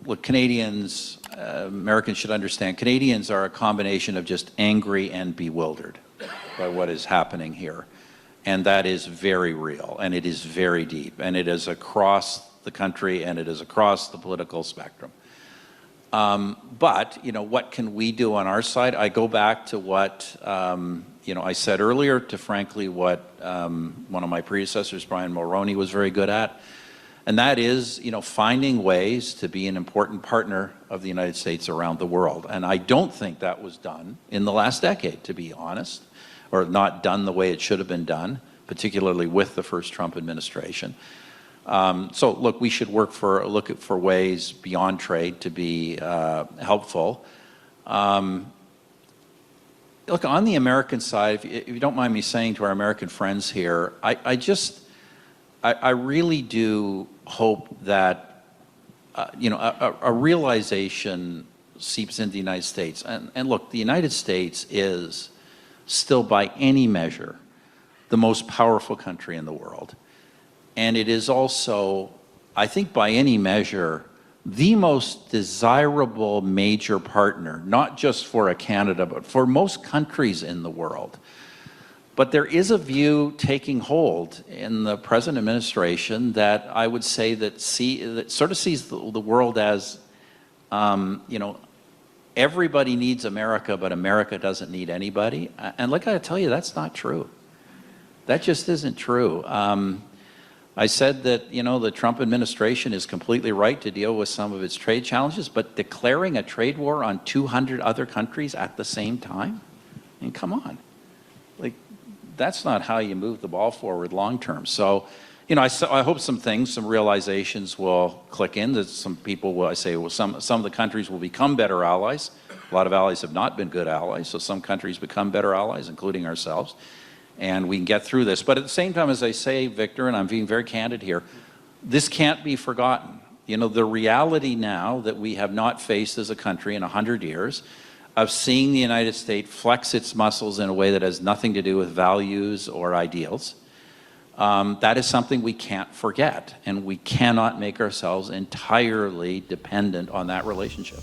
look, Canadians, Americans should understand, Canadians are a combination of just angry and bewildered by what is happening here. And that is very real, and it is very deep, and it is across the country, and it is across the political spectrum. But, what can we do on our side? I go back to what, I said earlier, to frankly what one of my predecessors, Brian Mulroney, was very good at. And that is, finding ways to be an important partner of the United States around the world. And I don't think that was done in the last decade, to be honest, or not done the way it should have been done, particularly with the first Trump administration. So look, we should look for ways beyond trade to be helpful. Look, on the American side, if you don't mind me saying to our American friends here, I really do hope that a realization seeps into the United States. And look, the United States is still, by any measure, the most powerful country in the world. And it is also, I think by any measure, the most desirable major partner, not just for Canada, but for most countries in the world. But there is a view taking hold in the present administration that I would say that sort of sees the world as, everybody needs America, but America doesn't need anybody. And like I tell you, that's not true. That just isn't true. I said that, the Trump administration is completely right to deal with some of its trade challenges, but declaring a trade war on 200 other countries at the same time? I mean, come on. Like, that's not how you move the ball forward long term. So, I hope some realizations will click in, that some people will, some of the countries will become better allies. A lot of allies have not been good allies, so some countries become better allies, including ourselves. And we can get through this. But at the same time, as I say, Victor, and I'm being very candid here, this can't be forgotten. The reality now that we have not faced as a country in 100 years of seeing the United States flex its muscles in a way that has nothing to do with values or ideals, that is something we can't forget. And we cannot make ourselves entirely dependent on that relationship.